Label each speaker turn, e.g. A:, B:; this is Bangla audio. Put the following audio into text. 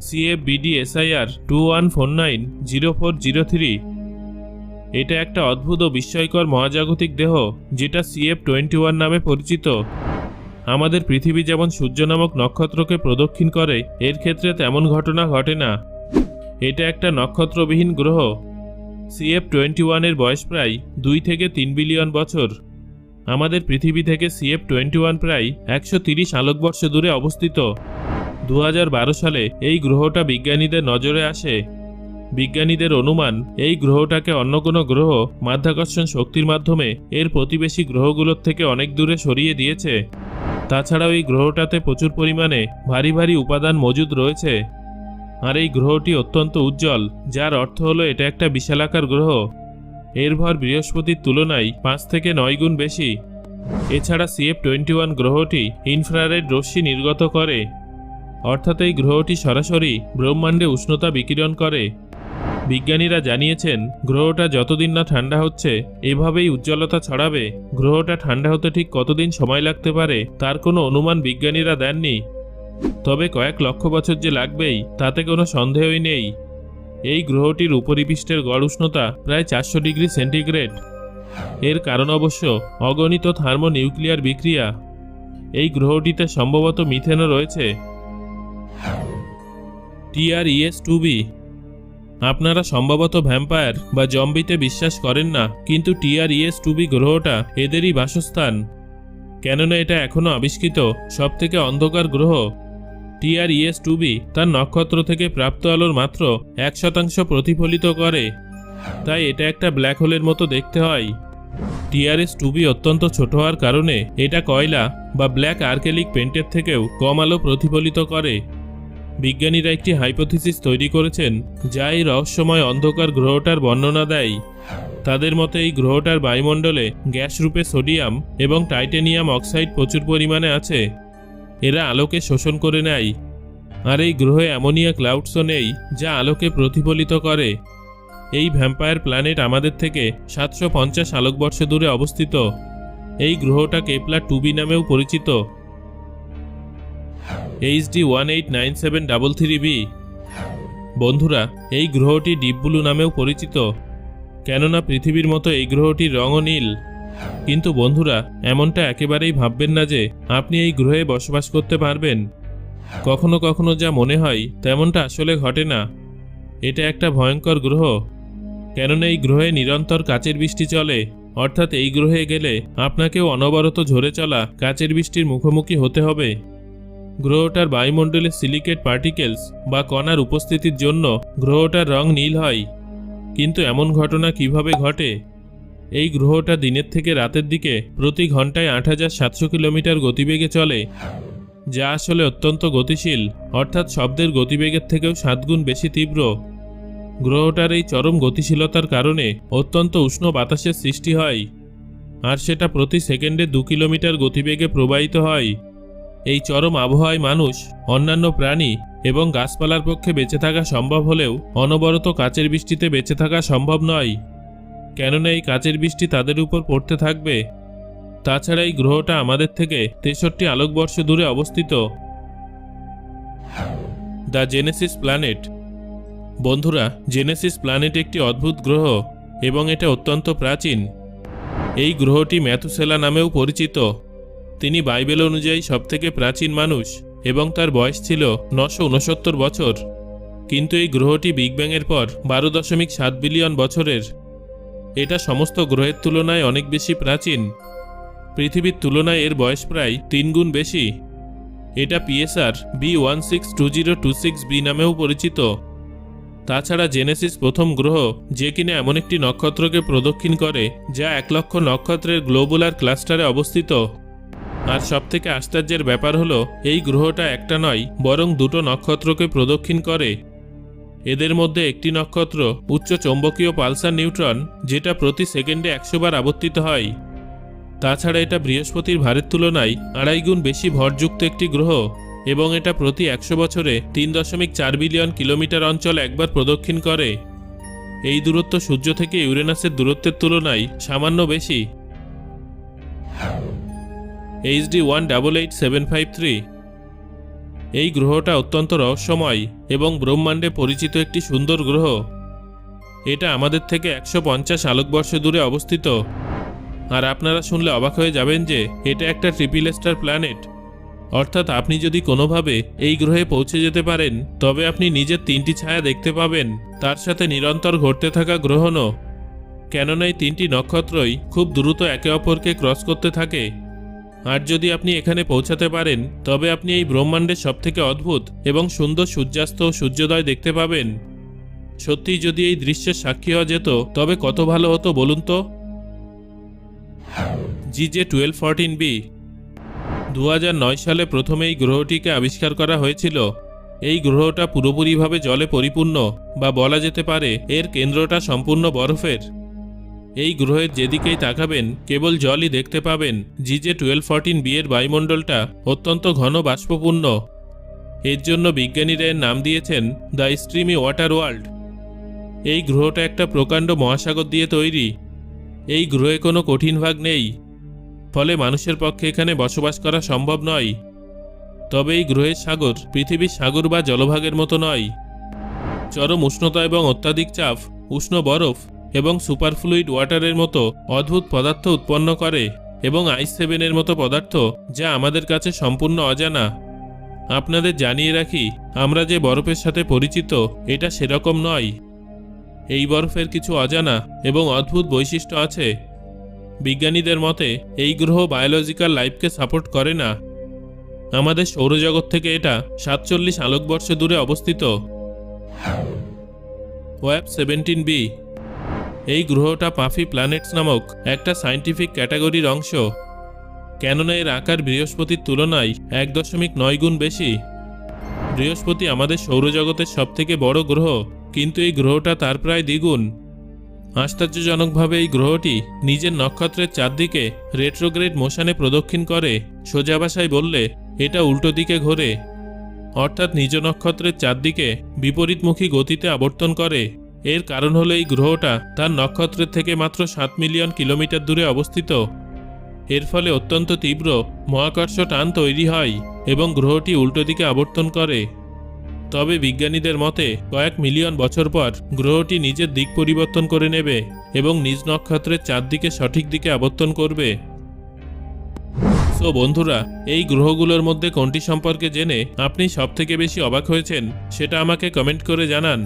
A: CFBD-SIR 21490403। এটা একটা অদ্ভুত ও বিস্ময়কর মহাজাগতিক দেহ যেটা CF21 নামে পরিচিত। আমাদের পৃথিবী যেমন সূর্য নামক নক্ষত্রকে প্রদক্ষিণ করে, এর ক্ষেত্রে তেমন ঘটনা ঘটে না। এটা একটা নক্ষত্রবিহীন গ্রহ। CF21 এর বয়স প্রায় 2 থেকে 3 বিলিয়ন বছর। আমাদের পৃথিবী থেকে CF21 প্রায় 130 আলোকবর্ষ দূরে অবস্থিত। 2012 সালে এই গ্রহটা বিজ্ঞানীদের নজরে আসে। বিজ্ঞানীদের অনুমান, এই গ্রহটাকে অন্য কোনো গ্রহ মাধ্যাকর্ষণ শক্তির মাধ্যমে এর প্রতিবেশী গ্রহগুলোর থেকে অনেক দূরে সরিয়ে দিয়েছে। তাছাড়াও এই গ্রহটাতে প্রচুর পরিমাণে ভারী ভারী উপাদান মজুদ রয়েছে। আর এই গ্রহটি অত্যন্ত উজ্জ্বল, যার অর্থ হলো এটা একটা বিশালাকার গ্রহ। এর ভর বৃহস্পতির তুলনায় 5 থেকে 9 গুণ বেশি। এছাড়া CF21 গ্রহটি ইনফ্রারেড রশ্মি নির্গত করে, অর্থাৎ এই গ্রহটি সরাসরি ব্রহ্মাণ্ডে উষ্ণতা বিকিরণ করে। বিজ্ঞানীরা জানিয়েছেন, গ্রহটা যতদিন না ঠান্ডা হচ্ছে এভাবেই উজ্জ্বলতা ছড়াবে। গ্রহটা ঠান্ডা হতে ঠিক কতদিন সময় লাগতে পারে তার কোনো অনুমান বিজ্ঞানীরা দেননি, তবে কয়েক লক্ষ বছর যে লাগবেই তাতে কোনো সন্দেহই নেই। এই গ্রহটির উপরিপৃষ্ঠের গড় উষ্ণতা প্রায় 400 ডিগ্রি সেন্টিগ্রেড। এর কারণ অবশ্য অগণিত থার্মোনিউক্লিয়ার বিক্রিয়া। এই গ্রহটিতে সম্ভবত মিথেনও রয়েছে। TRES-2b। আপনারা সম্ভবত ভ্যাম্পায়ার বা জম্বিতে বিশ্বাস করেন না, কিন্তু TRES-2b গ্রহটা এদেরই বাসস্থান। কেননা এটা এখনও আবিষ্কৃত সবথেকে অন্ধকার গ্রহ। TRES-2b তার নক্ষত্র থেকে প্রাপ্ত আলোর মাত্র 1% প্রতিফলিত করে, তাই এটা একটা ব্ল্যাক হোলের মতো দেখতে হয়। TRES-2b অত্যন্ত ছোট হওয়ার কারণে এটা কয়লা বা ব্ল্যাক আর্কেলিক পেন্টের থেকেও কম আলো প্রতিফলিত করে। বিজ্ঞানীরা একটি হাইপোথিসিস তৈরি করেছেন যা এই রহস্যময় অন্ধকার গ্রহটার বর্ণনা দেয়। তাদের মতে এই গ্রহটার বায়ুমণ্ডলে গ্যাস রূপে সোডিয়াম এবং টাইটেনিয়াম অক্সাইড প্রচুর পরিমাণে আছে। এরা আলোকে শোষণ করে নেয়। আর এই গ্রহে অ্যামোনিয়া ক্লাউডসও নেই যা আলোকে প্রতিফলিত করে। এই ভ্যাম্পায়ার প্ল্যানেট আমাদের থেকে 750 আলোকবর্ষ দূরে অবস্থিত। এই গ্রহটা কেপলার-2b নামেও পরিচিত। HD 189733b। বন্ধুরা, এই গ্রহটি ডিপ ব্লু নামেও পরিচিত, কেননা পৃথিবীর মতো এই গ্রহটির রঙও নীল। কিন্তু বন্ধুরা, এমনটা একেবারেই ভাববেন না যে আপনি এই গ্রহে বসবাস করতে পারবেন। কখনো কখনো যা মনে হয় তেমনটা আসলে ঘটে না। এটা একটা ভয়ঙ্কর গ্রহ, কেননা এই গ্রহে নিরন্তর কাচের বৃষ্টি চলে। অর্থাৎ এই গ্রহে গেলে আপনাকেও অনবরত ঝরে চলা কাচের বৃষ্টির মুখোমুখি হতে হবে। গ্রহটার বায়ুমণ্ডলে সিলিকেট পার্টিকেলস বা কণার উপস্থিতির জন্য গ্রহটার রং নীল হয়। কিন্তু এমন ঘটনা কিভাবে ঘটে? এই গ্রহটা দিনের থেকে রাতের দিকে প্রতি ঘন্টায় 8700 কিলোমিটার গতিবেগে চলে, যা আসলে অত্যন্ত গতিশীল, অর্থাৎ শব্দের গতিবেগের থেকেও 7 গুণ বেশি তীব্র। গ্রহটার এই চরম গতিশীলতার কারণে অত্যন্ত উষ্ণ বাতাসের সৃষ্টি হয়, আর সেটা প্রতি সেকেন্ডে 2 কিলোমিটার গতিবেগে প্রবাহিত হয়। এই চরম আবহাওয়ায় মানুষ, অন্যান্য প্রাণী এবং গাছপালার পক্ষে বেঁচে থাকা সম্ভব হলেও অনবরত কাচের বৃষ্টিতে বেঁচে থাকা সম্ভব নয়, কেননা এই কাচের বৃষ্টি তাদের উপর পড়তে থাকবে। তাছাড়া এই গ্রহটা আমাদের থেকে 63 আলোকবর্ষ দূরে অবস্থিত। The Genesis planet. বন্ধুরা, জেনেসিস প্ল্যানেট একটি অদ্ভুত গ্রহ এবং এটা অত্যন্ত প্রাচীন। এই গ্রহটি ম্যাথুসেলা নামেও পরিচিত। তিনি বাইবেল অনুযায়ী সবথেকে প্রাচীন মানুষ এবং তার বয়স ছিল 969 বছর। কিন্তু এই গ্রহটি বিগ ব্যাংয়ের পর 12.7 বিলিয়ন বছরের। এটা সমস্ত গ্রহের তুলনায় অনেক বেশি প্রাচীন। পৃথিবীর তুলনায় এর বয়স প্রায় 3 গুণ বেশি। এটা PSR B162026b নামেও পরিচিত। তাছাড়া জেনেসিস প্রথম গ্রহ যে কিনা এমন একটি নক্ষত্রকে প্রদক্ষিণ করে যা 1 লক্ষ নক্ষত্রের গ্লোবুলার ক্লাস্টারে অবস্থিত। আর সবথেকে আশ্চর্যের ব্যাপার হলো, এই গ্রহটা একটা নয় বরং 2টো নক্ষত্রকে প্রদক্ষিণ করে। এদের মধ্যে একটি নক্ষত্র উচ্চ চৌম্বকীয় পালসার নিউট্রন, যেটা প্রতি সেকেন্ডে 100 বার আবর্তিত হয়। তাছাড়া এটা বৃহস্পতির ভারের তুলনায় 2.5 গুণ বেশি ভরযুক্ত একটি গ্রহ এবং এটা প্রতি 100 বছরে 3.4 বিলিয়ন কিলোমিটার অঞ্চল একবার প্রদক্ষিণ করে। এই দূরত্ব সূর্য থেকে ইউরেনাসের দূরত্বের তুলনায় সামান্য বেশি। HD 188753। এই গ্রহটা অত্যন্ত রহস্যময় এবং ব্রহ্মাণ্ডে পরিচিত একটি সুন্দর গ্রহ। এটা আমাদের থেকে 150 আলোকবর্ষ দূরে অবস্থিত। আর আপনারা শুনলে অবাক হয়ে যাবেন যে এটা একটা ট্রিপল স্টার প্ল্যানেট। অর্থাৎ আপনি যদি কোনোভাবে এই গ্রহে পৌঁছে যেতে পারেন তবে আপনি নিজের 3টি ছায়া দেখতে পাবেন, তার সাথে নিরন্তর ঘটতে থাকা গ্রহণও। কেননা এই 3টি নক্ষত্রই খুব দ্রুত একে অপরকে ক্রস করতে থাকে। আর যদি আপনি এখানে পৌঁছাতে পারেন তবে আপনি এই ব্রহ্মাণ্ডের সবথেকে অদ্ভুত এবং সুন্দর সূর্যাস্ত ও সূর্যোদয় দেখতে পাবেন। সত্যিই যদি এই দৃশ্যের সাক্ষী হওয়া যেত তবে কত ভালো হতো বলুন তো। GJ1214b 2009 সালে প্রথমে এই গ্রহটিকে আবিষ্কার করা হয়েছিল। এই গ্রহটা পুরোপুরিভাবে জলে পরিপূর্ণ, বা বলা যেতে পারে এর কেন্দ্রটা সম্পূর্ণ বরফের। এই গ্রহের যেদিকেই তাকাবেন কেবল জলই দেখতে পাবেন। GJ1214b এর বায়ুমণ্ডলটা অত্যন্ত ঘন বাষ্পপূর্ণ। এর জন্য বিজ্ঞানীরা এর নাম দিয়েছেন দ্য স্ট্রিমি ওয়াটার ওয়ার্ল্ড। এই গ্রহটা একটা প্রকাণ্ড মহাসাগর দিয়ে তৈরি। এই গ্রহে কোনো কঠিন ভাগ নেই, ফলে মানুষের পক্ষে এখানে বসবাস করা সম্ভব নয়। তবে এই গ্রহের সাগর পৃথিবীর সাগর বা জলভাগের মতো নয়। চরম উষ্ণতা এবং অত্যাধিক চাপ উষ্ণ বরফ এবং সুপারফ্লুইড ওয়াটারের মতো অদ্ভুত পদার্থ উৎপন্ন করে, এবং আইস 7 মতো পদার্থ যা আমাদের কাছে সম্পূর্ণ অজানা। আপনাদের জানিয়ে রাখি, আমরা যে বরফের সাথে পরিচিত এটা সেরকম নয়। এই বরফের কিছু অজানা এবং অদ্ভুত বৈশিষ্ট্য আছে। বিজ্ঞানীদের মতে এই গ্রহ বায়োলজিক্যাল লাইফকে সাপোর্ট করে না। আমাদের সৌরজগৎ থেকে এটা 47 আলোকবর্ষ দূরে অবস্থিত। ওয়েব 17b এই গ্রহটা পাফি প্ল্যানেটস নামক একটা সায়েন্টিফিক ক্যাটাগরির অংশ। কেননা এর আকার বৃহস্পতির তুলনায় 1.9 গুণ বেশি। বৃহস্পতি আমাদের সৌরজগতের সবথেকে বড় গ্রহ, কিন্তু এই গ্রহটা তার প্রায় দ্বিগুণ। আশ্চর্যজনকভাবে এই গ্রহটি নিজের নক্ষত্রের চারদিকে রেট্রোগ্রেড মোশনে প্রদক্ষিণ করে। সোজা ভাষায় বললে এটা উল্টো দিকে ঘোরে, অর্থাৎ নিজ নক্ষত্রের চারদিকে বিপরীতমুখী গতিতে আবর্তন করে। এর কারণ হলো এই গ্রহটা তার নক্ষত্রের থেকে মাত্র 7 মিলিয়ন কিলোমিটার দূরে অবস্থিত। এর ফলে অত্যন্ত তীব্র মহাকর্ষ টান তৈরি হয় এবং গ্রহটি উল্টো দিকে আবর্তন করে। তবে বিজ্ঞানীদের মতে কয়েক মিলিয়ন বছর পর গ্রহটি নিজের দিক পরিবর্তন করে নেবে এবং নিজ নক্ষত্রের চারদিকে সঠিক দিকে আবর্তন করবে। সো বন্ধুরা, এই গ্রহগুলোর মধ্যে কোনটি সম্পর্কে জেনে আপনি সবথেকে বেশি অবাক হয়েছেন সেটা আমাকে কমেন্ট করে জানান।